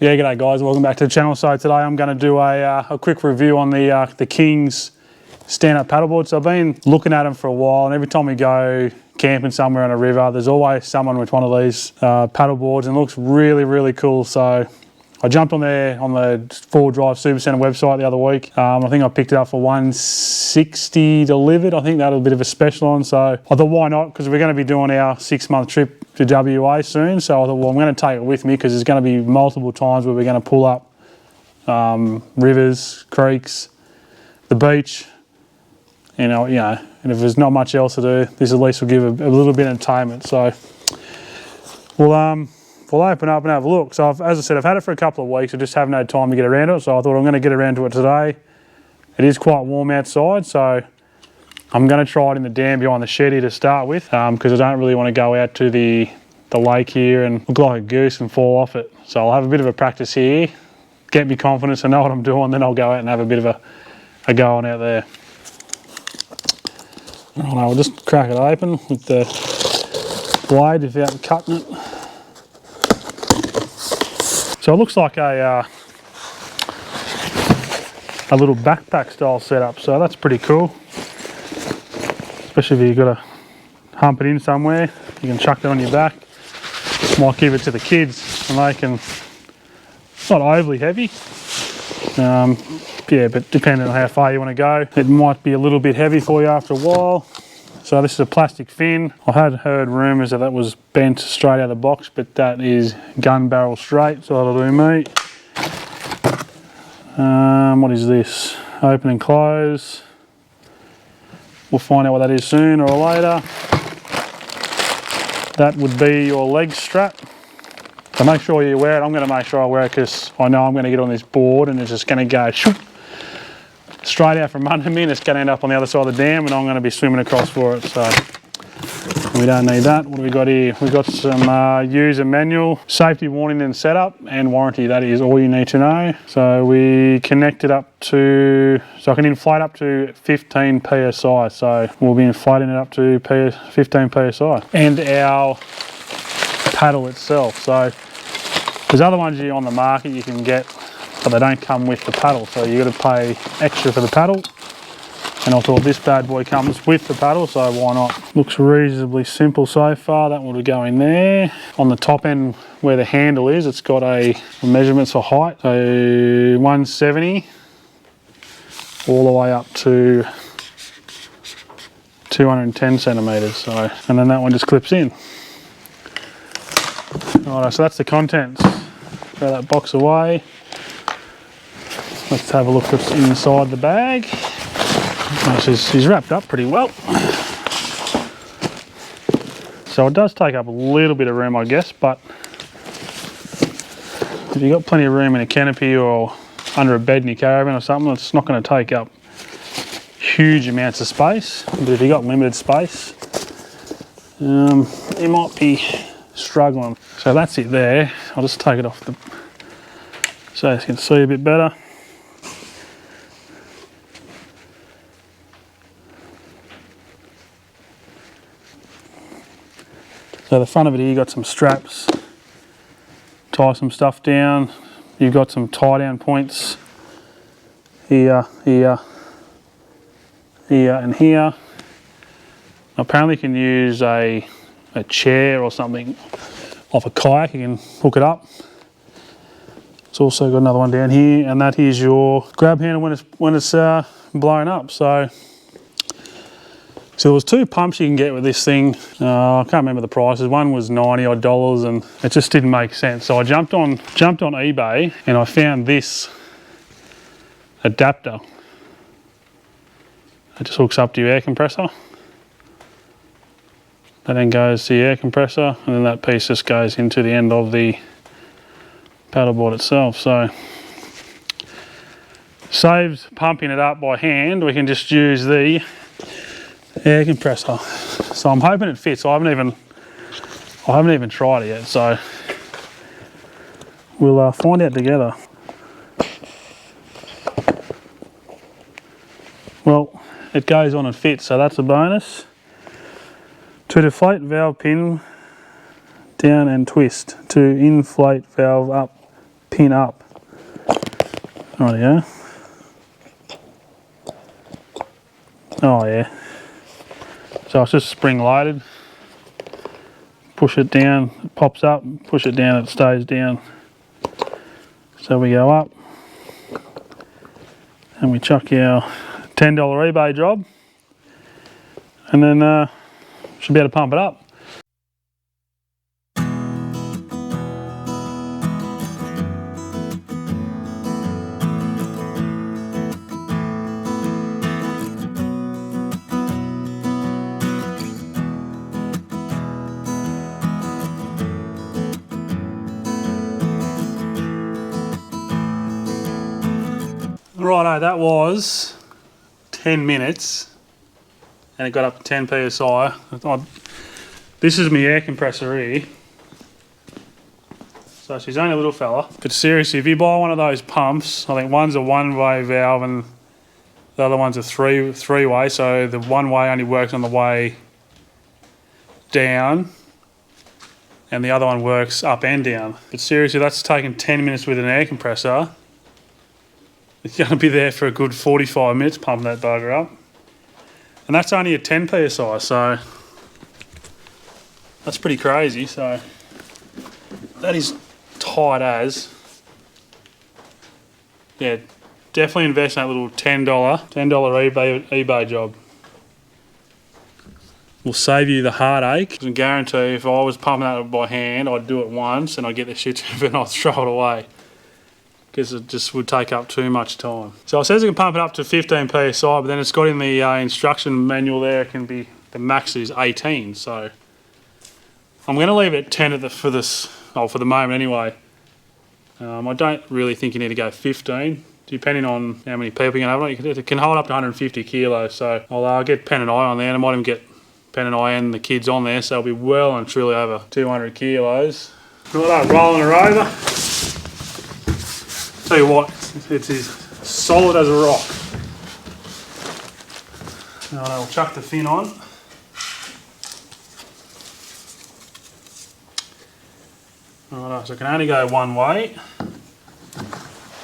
Yeah, g'day guys, welcome back to the channel. So today I'm going to do a quick review on the King's stand-up paddleboard. So I've been looking at them for a while, and every time we go camping somewhere on a river, there's always someone with one of these paddleboards, and it looks really, really cool. So I jumped on there on the 4Drive Supercenter website the other week. I think I picked it up for $160 delivered. I think that was a bit of a special on, so I thought why not, because we're going to be doing our 6-month trip to WA soon. So I thought, well, I'm going to take it with me because there's going to be multiple times where we're going to pull up rivers, creeks, the beach, and if there's not much else to do, this at least will give a little bit of entertainment. So we'll open up and have a look. So as I said, I've had it for a couple of weeks. I just haven't had time to get around to it. So I thought I'm going to get around to it today. It is quite warm outside, so I'm going to try it in the dam behind the shed here to start with, because I don't really want to go out to the lake here and look like a goose and fall off it. So I'll have a bit of a practice here, get me confidence and know what I'm doing, then I'll go out and have a bit of a go on out there. Right, I'll just crack it open with the blade without cutting it. So it looks like a little backpack style setup, so that's pretty cool. Especially if you've got to hump it in somewhere, you can chuck that on your back. Might give it to the kids and they can, it's not overly heavy. Yeah, but depending on how far you want to go, it might be a little bit heavy for you after a while. So this is a plastic fin. I had heard rumours that was bent straight out of the box, but that is gun barrel straight, so that'll do me. What is this? Open and close. We'll find out what that is sooner or later. That would be your leg strap. So make sure you wear it. I'm going to make sure I wear it because I know I'm going to get on this board and it's just going to go straight out from under me, and it's going to end up on the other side of the dam, and I'm going to be swimming across for it. So we don't need that. What do we got here? We've got some user manual, safety warning and setup, and warranty. That is all you need to know. So we connect it up to, so I can inflate up to 15 psi. So we'll be inflating it up to 15 psi. And our paddle itself. So there's other ones on the market you can get, but they don't come with the paddle. So you've got to pay extra for the paddle. And I thought this bad boy comes with the paddle, so why not? Looks reasonably simple so far. That will go in there. On the top end where the handle is, it's got a measurements for height. So 170 all the way up to 210 centimetres. So, and then that one just clips in. Alright, so that's the contents. Throw that box away. Let's have a look what's inside the bag. Oh, she's wrapped up pretty well. So it does take up a little bit of room, I guess, but if you've got plenty of room in a canopy or under a bed in your caravan or something, it's not going to take up huge amounts of space. But if you've got limited space, you might be struggling. So that's it there. I'll just take it off so you can see a bit better. So the front of it here, you've got some straps, tie some stuff down. You've got some tie down points here, here, here and here. Apparently you can use a chair or something off a kayak, you can hook it up. It's also got another one down here, and that is your grab handle when it's blown up. So there's 2 pumps you can get with this thing. I can't remember the prices. One was $90 odd, and it just didn't make sense. So I jumped on eBay and I found this adapter. It just hooks up to your air compressor. That then goes to the air compressor, and then that piece just goes into the end of the paddleboard itself. So saves pumping it up by hand. We can just use the air compressor. So I'm hoping it fits. I haven't even tried it yet, so we'll find out together. Well, it goes on and fits, so that's a bonus. To deflate valve pin down and twist. To inflate valve up pin up. Rightio. Oh yeah. So it's just spring loaded. Push it down, it pops up, push it down, it stays down. So we go up and we chuck our $10 eBay job and then should be able to pump it up. Righto, that was 10 minutes and it got up to 10 psi. This is my air compressor here. So she's only a little fella. But seriously, if you buy one of those pumps, I think one's a one-way valve and the other one's a three-way. So the one-way only works on the way down and the other one works up and down. But seriously, that's taking 10 minutes with an air compressor. It's going to be there for a good 45 minutes pumping that bugger up. And that's only at 10 psi, so that's pretty crazy. So that is tight as. Yeah, definitely invest in that little $10 eBay job. Will save you the heartache. I can guarantee if I was pumping that by hand, I'd do it once and I'd get the shit and I'd throw it away. Because it just would take up too much time. So it says it can pump it up to 15 psi, but then it's got in the instruction manual there, it can be, the max is 18. So I'm going to leave it at 10 for the moment anyway. I don't really think you need to go 15, depending on how many people you're going to have. It can hold up to 150 kilos, so I'll get Pen and I on there, and I might even get Pen and I and the kids on there, so it'll be well and truly over 200 kilos. Right, rolling her over. Tell you what, it's as solid as a rock. Now I'll chuck the fin on. Right, so it can only go one way.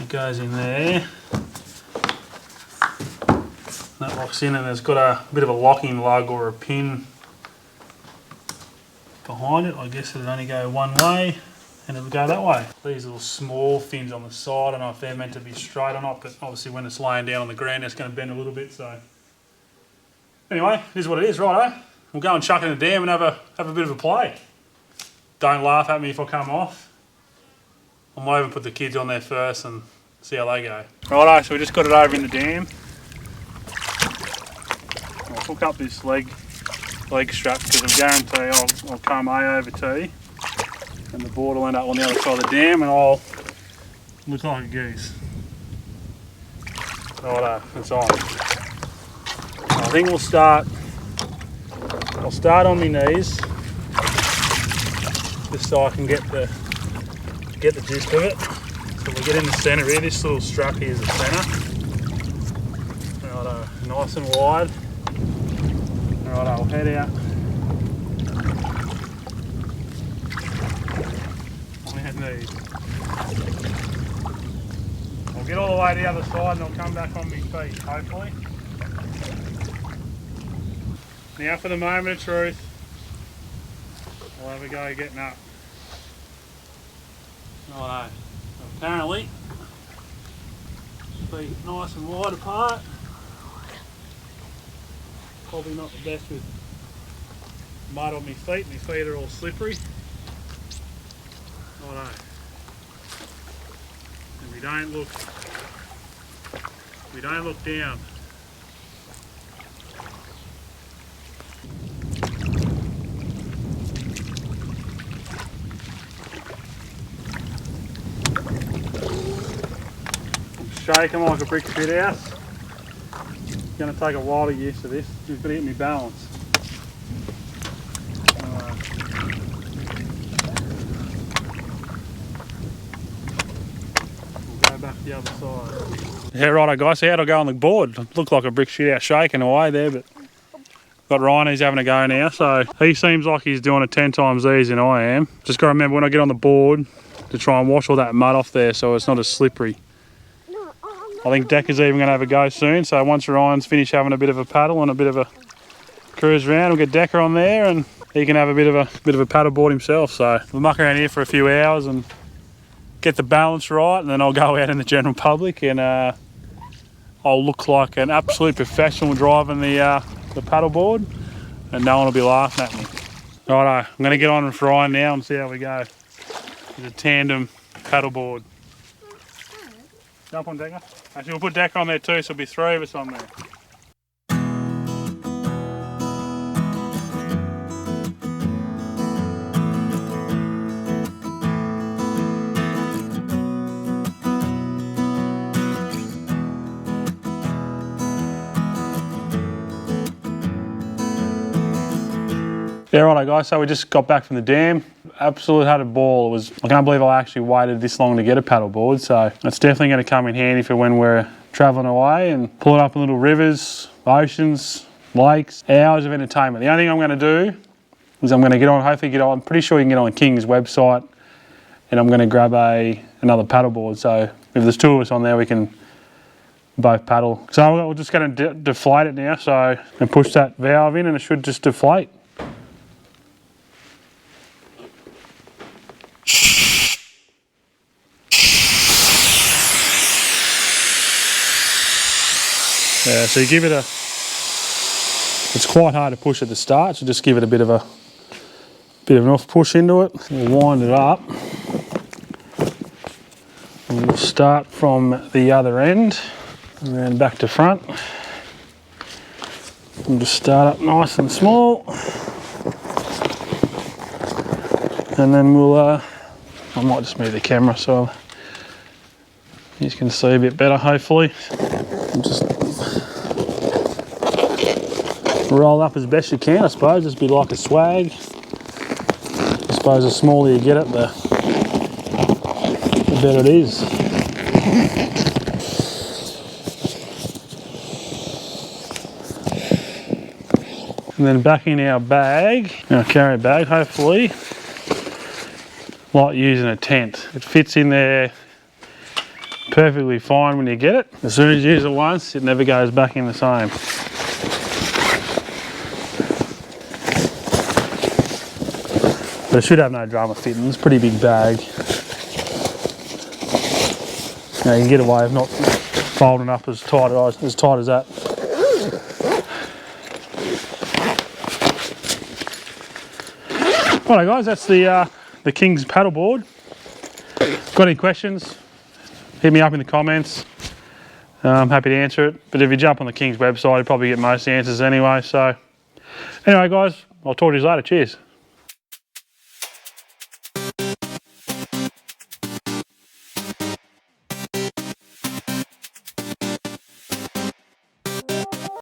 It goes in there. That locks in and there's got a bit of a locking lug or a pin behind it. I guess it'll only go one way. And it'll go that way. These little small fins on the side, I don't know if they're meant to be straight or not, but obviously when it's laying down on the ground it's going to bend a little bit, so. Anyway, here's what it is, righto. We'll go and chuck it in the dam and have a bit of a play. Don't laugh at me if I come off. I might even put the kids on there first and see how they go. Righto, so we just got it over in the dam. I'll hook up this leg strap because I guarantee I'll come over to you. And the board will end up on the other side of the dam and I'll look like a goose. Righto, it's on. I think I'll start on my knees just so I can get the gist of it. So we'll get in the centre here, this little strap here is the centre. Righto, nice and wide. Righto, I'll head out. I'll get all the way to the other side and I'll come back on my feet, hopefully. Now for the moment of truth, I'll have a go getting up. Righto, apparently, feet nice and wide apart. Probably not the best with mud on my feet are all slippery. Righto. And we don't look down. I'm shaking like a brick shit house. It's going to take a while to get used to this. Just got to get me balance. Back the other side. Yeah, righto guys, so how'd I go on the board? Looked like a brick shit out shaking away there, but got Ryan, he's having a go now, so he seems like he's doing it 10 times easier than I am. Just got to remember when I get on the board, to try and wash all that mud off there so it's not as slippery. I think Decker's even going to have a go soon, so once Ryan's finished having a bit of a paddle and a bit of a cruise around, we'll get Decker on there and he can have a bit of a paddle board himself. So we'll muck around here for a few hours and get the balance right, and then I'll go out in the general public and I'll look like an absolute professional driving the paddle board, and no one will be laughing at me. Righto, I'm going to get on with Ryan now and see how we go. It's a tandem paddle board. Jump on, Decker. Actually, we'll put Decker on there too, so there'll be 3 of us on there. Yeah, righto guys, so we just got back from the dam. Absolutely had a ball. I can't believe I actually waited this long to get a paddle board, so it's definitely going to come in handy for when we're travelling away and pulling up in little rivers, oceans, lakes, hours of entertainment. The only thing I'm going to do is I'm going to I'm pretty sure you can get on King's website, and I'm going to grab another paddle board. So if there's 2 of us on there, we can both paddle. So we're just going to deflate it now, so and push that valve in and it should just deflate. Yeah, so you give it it's quite hard to push at the start, so just give it a bit of an off push into it. We'll wind it up. And we'll start from the other end and then back to front. And just start up nice and small. And then we'll, I might just move the camera so you can see a bit better hopefully. And just roll up as best you can, I suppose. Just be like a swag. I suppose the smaller you get it, the better it is. And then back in our bag, our carry bag, hopefully, like using a tent. It fits in there perfectly fine when you get it. As soon as you use it once, it never goes back in the same. But it should have no drama fitting. It's a pretty big bag. Now you can get away with not folding up as tight as that. Alright guys, that's the King's paddleboard. Got any questions? Hit me up in the comments. I'm happy to answer it. But if you jump on the King's website, you'll probably get most answers anyway. So anyway guys, I'll talk to you later. Cheers.